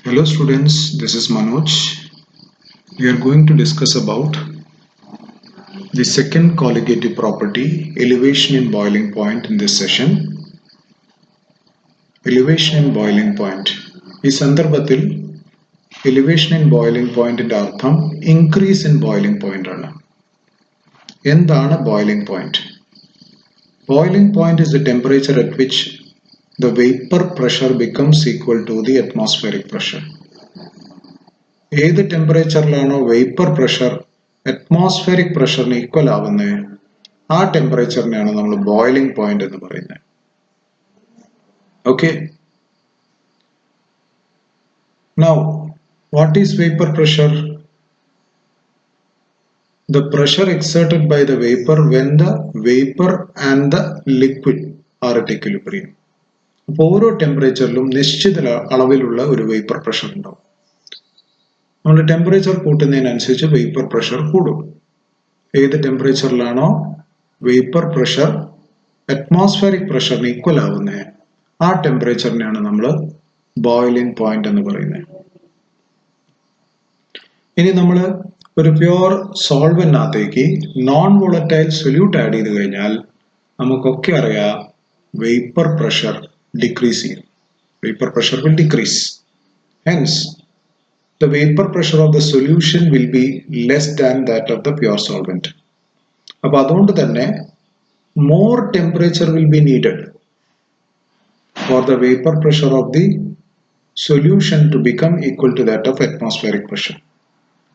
Hello students, this is Manoj. We are going to discuss about the second colligative property, elevation in boiling point in this session. Elevation in boiling point. ഈ സന്ദർഭത്തിൽ elevation in boiling point ന്റെ അർത്ഥം increase in boiling point ആണ്. എന്താണ് boiling point? Boiling point is the temperature at which the vapor pressure becomes equal to the atmospheric pressure. ഏത് ടെമ്പറേച്ചറിലാണോ vapour pressure atmospheric പ്രഷറിന് equal ആവുന്നത് ആ ടെമ്പറേച്ചറിനെയാണ് നമ്മൾ ബോയിലിംഗ് പോയിന്റ് എന്ന് പറയുന്നത്. Okay, now what is vapour pressure? The pressure exerted by the vapor when the vapor and the liquid are at equilibrium. അപ്പോൾ ഓരോ ടെമ്പറേച്ചറിലും നിശ്ചിത അളവിലുള്ള ഒരു വേപ്പർ പ്രഷർ ഉണ്ടാവും. നമ്മൾ ടെമ്പറേച്ചർ കൂട്ടുന്നതിനനുസരിച്ച് വേപ്പർ പ്രഷർ കൂടും. ഏത് ടെമ്പറേച്ചറിലാണോ വേപ്പർ പ്രഷർ അറ്റ്മോസ്ഫിയറിക് പ്രഷറിന് ഈക്വൽ ആവുന്നത് ആ ടെമ്പറേച്ചറിനെയാണ് നമ്മൾ ബോയിലിംഗ് പോയിന്റ് എന്ന് പറയുന്നത്. ഇനി നമ്മൾ ഒരു പ്യുവർ സോൾവെന്റിനകത്തേക്ക് നോൺ വോളറ്റൈൽ സൊല്യൂട്ട് ആഡ് ചെയ്ത് കഴിഞ്ഞാൽ നമുക്കൊക്കെ അറിയാം വേപ്പർ പ്രഷർ ഡിക്രീസ് ചെയ്യും. Vapour pressure will decrease. Hence the vapor pressure of the solution will be less than that of the pure solvent. അപ്പോൾ അതുകൊണ്ട് തന്നെ more temperature will be needed for the vapor pressure of the solution to become equal to that of atmospheric pressure.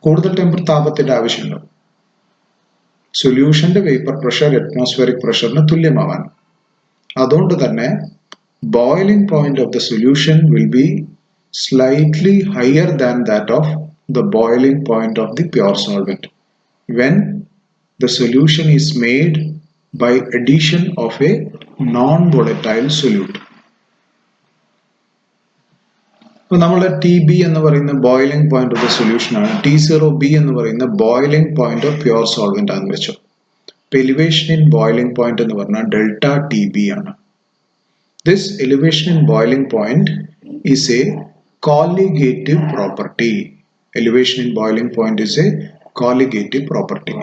കൂടുതൽ താപത്തിന്റെ ആവശ്യമുണ്ട് സൊല്യൂഷന്റെ vapour pressure atmospheric പ്രഷറിന് തുല്യമാവാൻ. അതുകൊണ്ട് തന്നെ boiling point of the solution will be slightly higher than that of the boiling point of the pure solvent when the solution is made by addition of a non-volatile solute. അപ്പോൾ നമ്മൾ TB എന്ന് പറയുന്ന boiling point of the solution ആണ്, T0B എന്ന് പറയുന്ന boiling point of pure solvent ആണെന്ന് വെച്ചു. Elevation in boiling point എന്ന് പറഞ്ഞാൽ ഡെൽറ്റ TB ആണ്. This elevation in boiling point is a colligative property. Elevation in boiling point is a colligative property.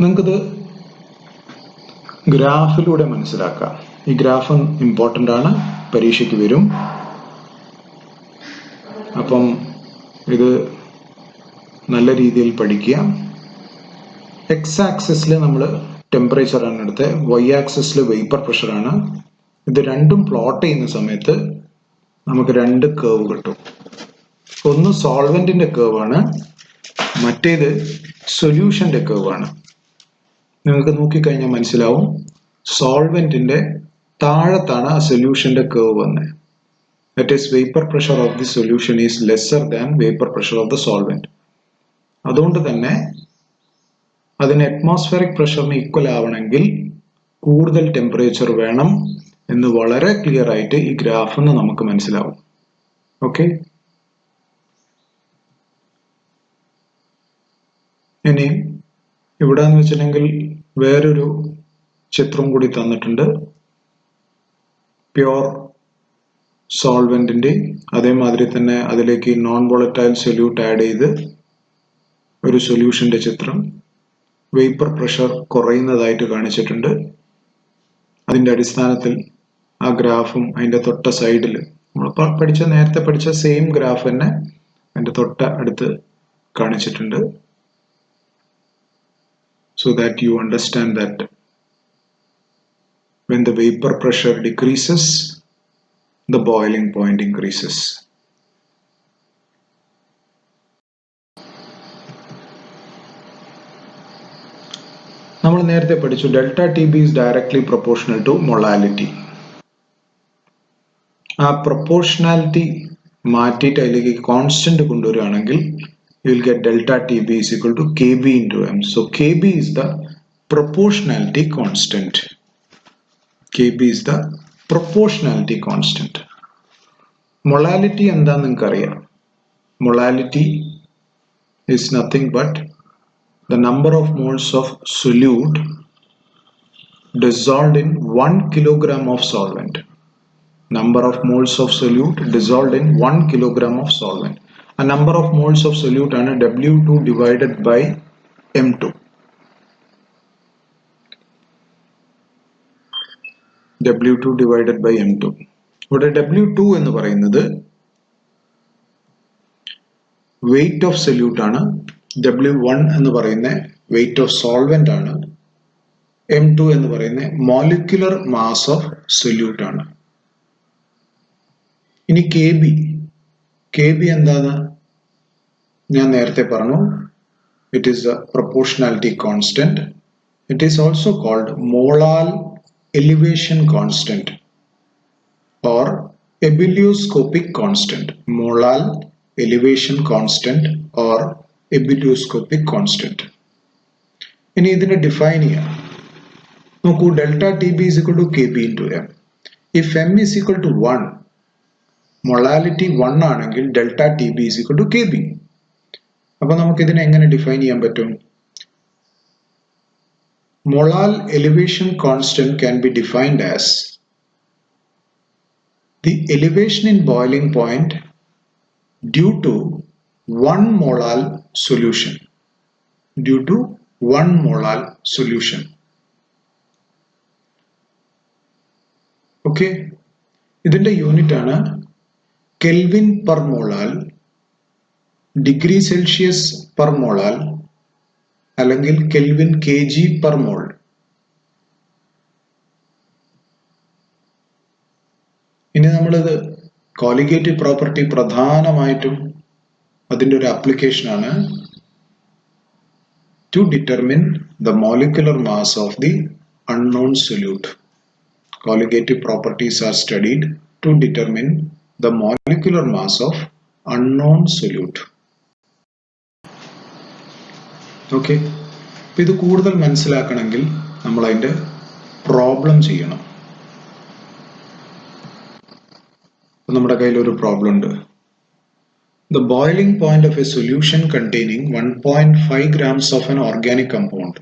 നിങ്ങൾക്കിത് ഗ്രാഫിലൂടെ മനസ്സിലാക്കാം. ഈ ഗ്രാഫ് ഇമ്പോർട്ടൻ്റ് ആണ്, പരീക്ഷയ്ക്ക് വരും. അപ്പം ഇത് നല്ല രീതിയിൽ പഠിക്കുക. എക്സ് ആക്സിസിൽ നമ്മൾ ടെമ്പറേച്ചറാണ് എടുത്തത്, വൈ ആക്സിസിൽ വേപ്പർ പ്രഷറാണ്. ഇത് രണ്ടും പ്ലോട്ട് ചെയ്യുന്ന സമയത്ത് നമുക്ക് രണ്ട് കേവ് കിട്ടും. ഒന്ന് സോൾവെന്റിന്റെ കേവ് ആണ്, മറ്റേത് സൊല്യൂഷന്റെ കേവ് ആണ്. നിങ്ങൾക്ക് നോക്കിക്കഴിഞ്ഞാൽ മനസ്സിലാവും സോൾവെന്റിന്റെ താഴത്താണ് ആ സൊല്യൂഷന്റെ കേവ് വന്നത്. That is, vapor pressure of the solution is lesser than vapor pressure of the solvent. അതുകൊണ്ട് തന്നെ അതിന് അറ്റ്മോസ്ഫിയറിക് പ്രഷറിന് ഈക്വൽ ആവണമെങ്കിൽ കൂടുതൽ ടെമ്പറേച്ചർ വേണം എന്ന് വളരെ ക്ലിയർ ആയിട്ട് ഈ ഗ്രാഫിൽ നിന്ന് നമുക്ക് മനസ്സിലാവും. ഓക്കെ, ഇനി ഇവിടെ എന്ന് വെച്ചിട്ടുണ്ടെങ്കിൽ വേറൊരു ചിത്രം കൂടി തന്നിട്ടുണ്ട്. പ്യുവർ സോൾവെന്റിന്റെ അതേമാതിരി തന്നെ അതിലേക്ക് നോൺ വോളറ്റൈൽ സൊല്യൂട്ട് ആഡ് ചെയ്ത് ഒരു സൊല്യൂഷന്റെ ചിത്രം. വേപ്പർ പ്രഷർ കുറയുന്നതായിട്ട് കാണിച്ചിട്ടുണ്ട്. അതിന്റെ അടിസ്ഥാനത്തിൽ ആ ഗ്രാഫും അതിന്റെ തൊട്ട സൈഡിൽ നമ്മൾ നേരത്തെ പഠിച്ച സെയിം ഗ്രാഫ് തന്നെ അതിന്റെ തൊട്ട അടുത്ത് കാണിച്ചിട്ടുണ്ട്. So that you understand that when the vapor pressure decreases, the boiling point increases. നമ്മൾ നേരത്തെ പഠിച്ചു delta TB is directly proportional to molality. ആ പ്രൊപ്പോർഷണാലിറ്റി മാറ്റിയിട്ട് അതിലേക്ക് constant കൊണ്ടുവരികയാണെങ്കിൽ you will get delta TB is equal to Kb into m. So Kb is the proportionality constant. Kb is the proportionality constant. Molality എന്താന്ന് നിങ്ങൾക്കറിയാം. Molality is nothing but the number of moles of solute dissolved in 1 kilogram of solvent. Number of moles of solute dissolved in 1 kilogram of solvent. A number of moles of solute ആണ് W2 divided by M2. W2 divided by M2. ഇവിടെ W2 എന്ന് പറയുന്നത് weight of solute ആണ്. W1 എന്ന് പറയുന്ന weight of solvent ആണ്. M2 എന്ന് പറയുന്ന molecular mass of solute ആണ്. ഇനി KB എന്താണ്? ഞാൻ നേരത്തെ പറഞ്ഞു, it is a proportionality constant. It is also called molar elevation constant or ebullioscopic constant. Molar elevation constant or ebullioscopic constant. ഇനി ഇതിനെ ഡിഫൈൻ ചെയ്യാം. നോക്കൂ, delta T B is equal to KB into M. If M is equal to 1, molality 1 ആണെങ്കിൽ delta T B is equal to KB. അപ്പൊ നമുക്ക് ഇതിനെ എങ്ങനെ define ചെയ്യാൻ പറ്റും? Molar elevation constant can be defined as the elevation in boiling point due to 1 molar solution. Due to 1 molar solution. Okay. ഇതിന്റെ unit ആണ് kelvin per molal, degree Celsius per molal, അല്ലെങ്കിൽ kelvin kg per mole. ഇനി നമ്മളിത് colligative property പ്രധാനമായിട്ടും അതിൻ്റെ ഒരു application ആണ് to determine the molecular mass of the unknown solute. Colligative properties are studied to determine the molecular mass of unknown solute. Okay. ഇത് കൂടുതൽ മനസ്സിലാക്കണമെങ്കിൽ നമ്മൾ അതിന്റെ പ്രോബ്ലം ചെയ്യണം. നമ്മുടെ കയ്യിൽ ഒരു പ്രോബ്ലം ഉണ്ട്. The boiling point of a solution containing 1.5 grams of an organic compound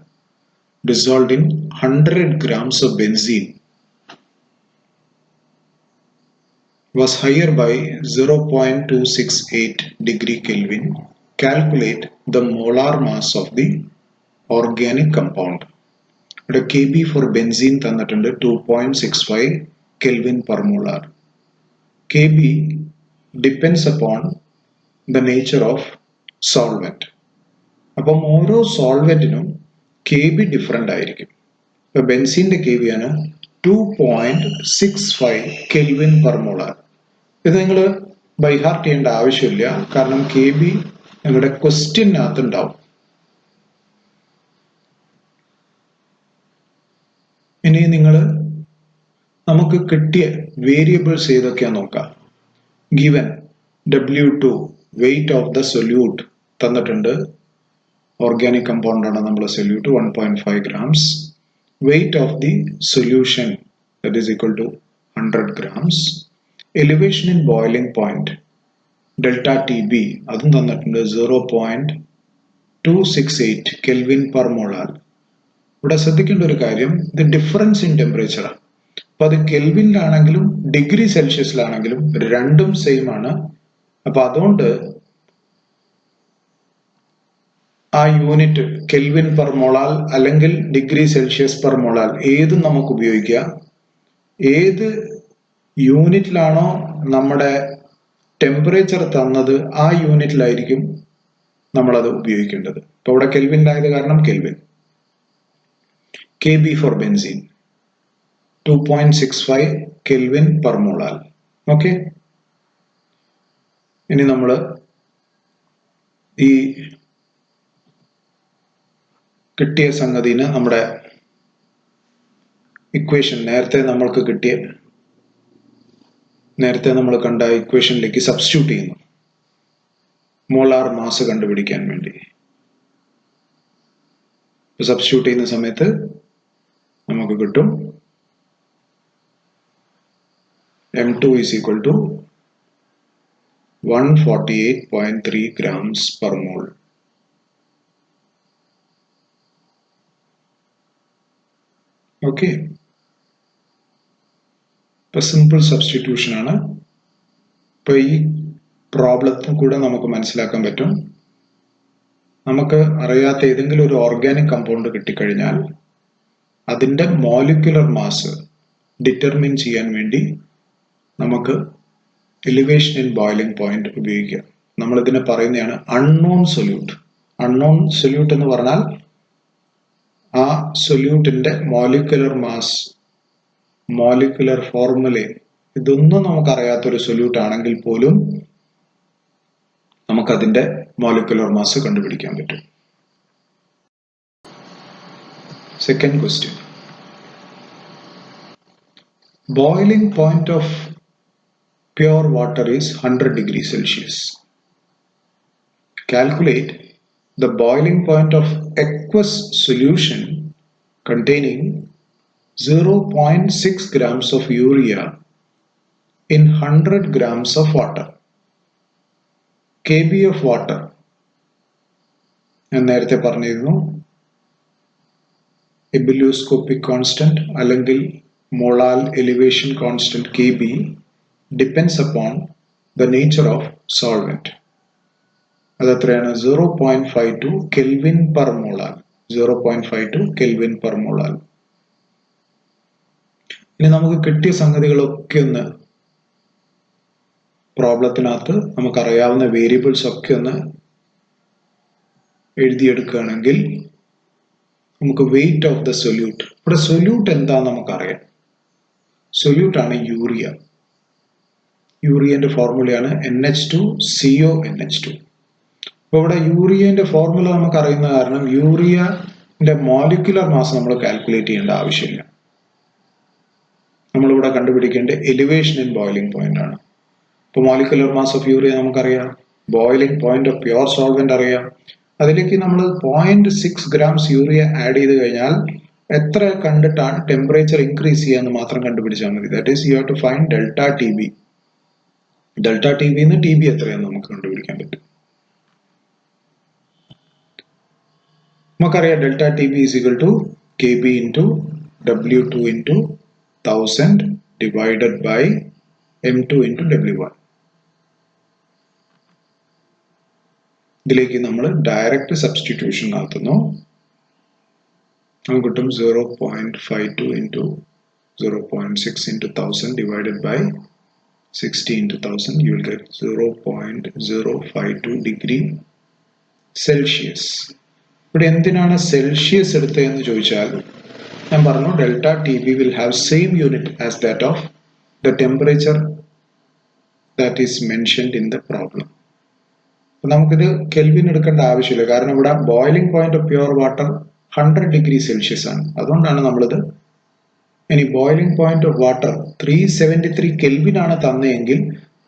dissolved in 100 grams of benzene was higher by 0.268 degree Kelvin. Calculate the molar mass of the organic compound. The Kb for benzene തന്നിട്ടുണ്ട് 2.65 Kelvin per molar. Kb depends upon the nature of solvent. അപ്പം ഓരോ സോൾവെന്റിനും Kb different ആയിരിക്കും. ഇപ്പൊ ബെൻസീന്റെ Kb ആണ് 2.65 Kelvin per molar. ഇത് നിങ്ങൾ by heart ചെയ്യേണ്ട ആവശ്യമില്ല, കാരണം KB നിങ്ങളുടെ ക്വസ്റ്റ്യനകത്ത് ഉണ്ടാവും. ഇനി നമുക്ക് കിട്ടിയ വേരിയബിൾസ് ഏതൊക്കെയാ നോക്കാം. Given W2 weight of the solute തന്നിട്ടുണ്ട്. ഓർഗാനിക് കമ്പൗണ്ട് ആണ് നമ്മുടെ solute 1.5 grams. Weight of the solution, that is equal to 100 grams. Elevation in boiling point delta TB അതും തന്നിട്ടുണ്ട് 0.268 Kelvin per molar. ഇവിടെ ശ്രദ്ധിക്കേണ്ട ഒരു കാര്യം, ഇത് ഡിഫറൻസ് ഇൻ ടെമ്പറേച്ചർ ആണ്. അപ്പൊ അത് കെൽവിനിലാണെങ്കിലും ഡിഗ്രി സെൽഷ്യസിലാണെങ്കിലും രണ്ടും സെയിം ആണ്. അപ്പൊ അതുകൊണ്ട് ആ യൂണിറ്റ് കെൽവിൻ പെർ മോളാൽ അല്ലെങ്കിൽ ഡിഗ്രി സെൽഷ്യസ് പെർ മോളാൽ ഏതും നമുക്ക് ഉപയോഗിക്കാം. ഏത് യൂണിറ്റിലാണോ നമ്മുടെ ടെമ്പറേച്ചർ തന്നത് ആ യൂണിറ്റിലായിരിക്കും നമ്മളത് ഉപയോഗിക്കേണ്ടത്. ഇപ്പൊ ഇവിടെ കെൽവിനിലായത് കാരണം kelvin. Kb for benzene 2.65 Kelvin per molar. Okay. ഇനി നമ്മൾ ഈ കിട്ടിയ സംഗതിന് നമ്മുടെ ഇക്വേഷൻ നേരത്തെ നമ്മൾ കണ്ട ഇക്വേഷനിലേക്ക് സബ്സ്റ്റിറ്റ്യൂട്ട് ചെയ്യുന്നു മോളാർ മാസ് കണ്ടുപിടിക്കാൻ വേണ്ടി. സബ്സ്റ്റിറ്റ്യൂട്ട് ചെയ്യുന്ന സമയത്ത് നമുക്ക് കിട്ടും M2 is equal to 148.3 grams per mole. Okay. ഇപ്പോൾ സിമ്പിൾ സബ്സ്റ്റിറ്റ്യൂഷൻ ആണ്. ഇപ്പോൾ ഈ പ്രോബ്ലത്തും കൂടെ നമുക്ക് മനസ്സിലാക്കാൻ പറ്റും, നമുക്ക് അറിയാത്ത ഏതെങ്കിലും ഒരു ഓർഗാനിക് കമ്പൗണ്ട് കിട്ടിക്കഴിഞ്ഞാൽ അതിൻ്റെ മോളിക്യുലർ മാസ് ഡിറ്റർമിൻ ചെയ്യാൻ വേണ്ടി നമുക്ക് എലിവേഷൻ ഇൻ ബോയിലിംഗ് പോയിന്റ് ഉപയോഗിക്കാം. നമ്മളിതിനെ പറയുന്നതാണ് അൺനോൺ സൊല്യൂട്ട്. അൺനോൺ സൊല്യൂട്ട് എന്ന് പറഞ്ഞാൽ ആ സൊല്യൂട്ടിന്റെ മോളിക്യുലർ മാസ്, മോളിക്യുലർ ഫോർമുല ഇതൊന്നും നമുക്കറിയാത്തൊരു സൊല്യൂട്ട് ആണെങ്കിൽ പോലും നമുക്കതിന്റെ മോളിക്യുലർ മാസ് കണ്ടുപിടിക്കാൻ പറ്റും. Second question. Boiling point of pure water is 100 degrees Celsius. Calculate the boiling point of aqueous solution containing 0.6 grams of urea in 100 grams of water. kb of water ഞാൻ നേരത്തെ പറഞ്ഞിരുന്നു, ebullioscopic constant അല്ലെങ്കിൽ molar elevation constant Kb depends upon the nature of solvent. അത് എത്രയാണ്? 0.52 Kelvin per molar. 0.52 Kelvin per molar. ഇനി നമുക്ക് കിട്ടിയ സംഗതികളൊക്കെ ഒന്ന് പ്രോബ്ലത്തിനകത്ത് നമുക്കറിയാവുന്ന വേരിയബിൾസ് ഒക്കെ ഒന്ന് എഴുതിയെടുക്കുകയാണെങ്കിൽ നമുക്ക് വെയിറ്റ് ഓഫ് ദ സൊല്യൂട്ട്, ഇവിടെ സൊല്യൂട്ട് എന്താന്ന് നമുക്കറിയാം. സൊല്യൂട്ട് ആണ് യൂറിയ. യൂറിയന്റെ ഫോർമുലയാണ് NH2CONH2. അപ്പോൾ ഇവിടെ യൂറിയന്റെ ഫോർമുല നമുക്ക് അറിയുന്ന കാരണം യൂറിയന്റെ മോളിക്യുലർ മാസ് നമ്മൾ കാൽക്കുലേറ്റ് ചെയ്യേണ്ട ആവശ്യമില്ല. നമ്മളിവിടെ കണ്ടുപിടിക്കേണ്ട എലിവേഷൻ ഇൻ ബോയിലിംഗ് പോയിന്റ് ആണ്. ഇപ്പോൾ മോളിക്യുലർ മാസ് ഓഫ് യൂറിയ നമുക്കറിയാം, boiling point of pure solvent അറിയാം. അതിലേക്ക് നമ്മൾ 0.6 grams യൂറിയ ആഡ് ചെയ്ത് കഴിഞ്ഞാൽ എത്ര കണ്ടിട്ടാണ് ടെമ്പറേച്ചർ ഇൻക്രീസ് ചെയ്യാന്ന് മാത്രം കണ്ടുപിടിച്ചാൽ മതി. That is you have to find delta T B. Delta T ബിന്ന് ടി ബി എത്രയാന്ന് നമുക്ക് കണ്ടുപിടിക്കാൻ പറ്റും. നമുക്കറിയാം delta T B is equal to kb into W2 into 1000 divided by M2 into W1. ഇതിലേക്ക് നമ്മൾ ഡയറക്റ്റ് സബ്സ്റ്റിറ്റ്യൂഷൻ നടത്തുന്നു. നമുക്ക് കിട്ടും 0.52 into 0.6 into 1000 divided by 60 into 1000. You will get 0.052 degree Celsius. ഇവിടെ എന്തിനാണ് സെൽഷ്യസ് എടുത്തതെന്ന് ചോദിച്ചാൽ ഞാൻ പറഞ്ഞു delta T B will have same unit as that of the temperature that is mentioned in the problem. നമുക്കിത് kelvin എടുക്കേണ്ട ആവശ്യമില്ല, കാരണം ഇവിടെ boiling point of pure water 100 degree Celsius ആണ്. അതുകൊണ്ടാണ് നമ്മളിത്, ഇനി boiling point of water 373 kelvin ആണ് തന്നെങ്കിൽ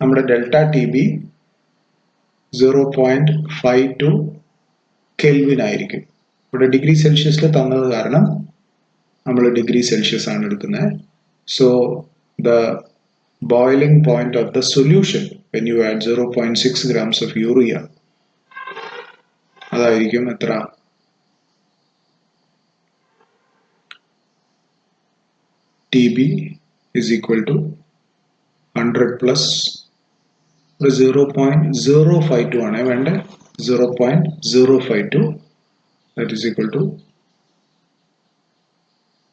നമ്മുടെ ഡെൽറ്റ ടി ബി 0.52 കെൽവിൻ ആയിരിക്കും. ഇവിടെ ഡിഗ്രി സെൽഷ്യസിൽ തന്നത് കാരണം നമ്മൾ ഡിഗ്രി സെൽഷ്യസ് ആണ് എടുക്കുന്നത്. So the boiling point of the solution when you add 0.6 grams of urea അതായിരിക്കും എത്ര? TB is equal to 100 plus 0.052 ആണ് വേണ്ട, 0.052 that is equal to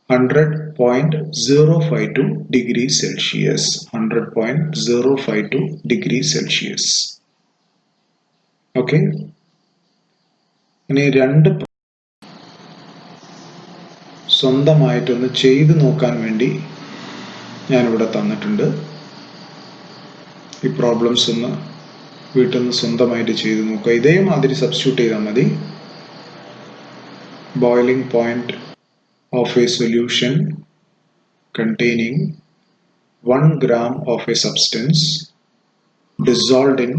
100.052 degrees Celsius. 100.052 degrees Celsius. Okay. ഇനി രണ്ട് സ്വന്തമായിട്ടൊന്ന് ചെയ്ത് നോക്കാൻ വേണ്ടി ഞാനിവിടെ തന്നിട്ടുണ്ട്. ഈ പ്രോബ്ലംസ് ഒന്ന് വീട്ടിൽ നിന്ന് സ്വന്തമായിട്ട് ചെയ്ത് നോക്കുക. ഇതേമാതിരി സബ്സ്റ്റിറ്റ്യൂട്ട് ചെയ്താൽ മതി. Boiling point of a solution containing 1 gram of a substance dissolved in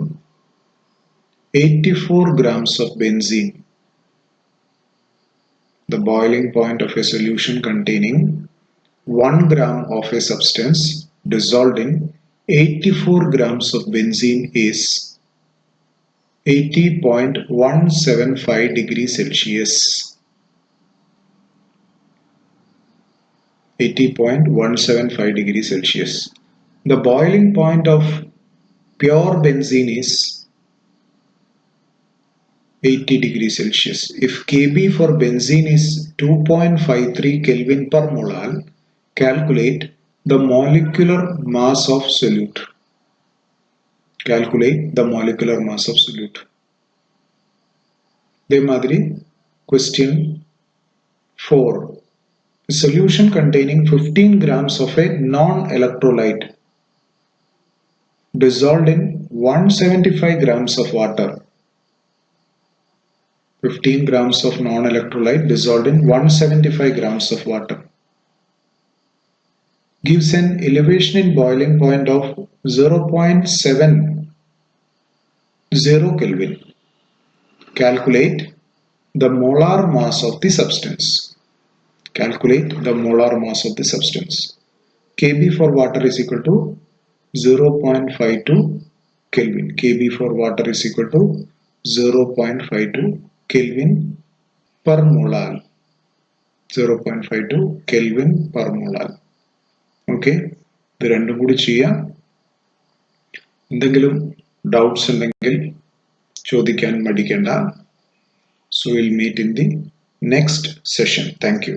84 grams of benzene. The boiling point of a solution containing 1 gram of a substance dissolved in 84 grams of benzene is 80.175 degrees Celsius. 80.175 degrees Celsius. The boiling point of pure benzene is 80 degrees Celsius. If Kb for benzene is 2.53 Kelvin per molal, calculate the molecular mass of solute. Calculate the molecular mass of solute. Demadri, question 4. A solution containing 15 grams of a non-electrolyte dissolved in 175 grams of water. 15 grams of non-electrolyte dissolved in 175 grams of water gives an elevation in boiling point of 0.70 Kelvin. Calculate the molar mass of the substance. Calculate the molar mass of the substance. Kb for water is equal to 0.52 Kelvin. Kb for water is equal to 0.52 Kelvin per molal. 0.52 Kelvin per molal. Okay, ഇത് രണ്ടും കൂടി ചെയ്യാം. എന്തെങ്കിലും doubts ഉണ്ടെങ്കിൽ ചോദിക്കാൻ മടിക്കേണ്ട. So we'll meet in the next session. Thank you.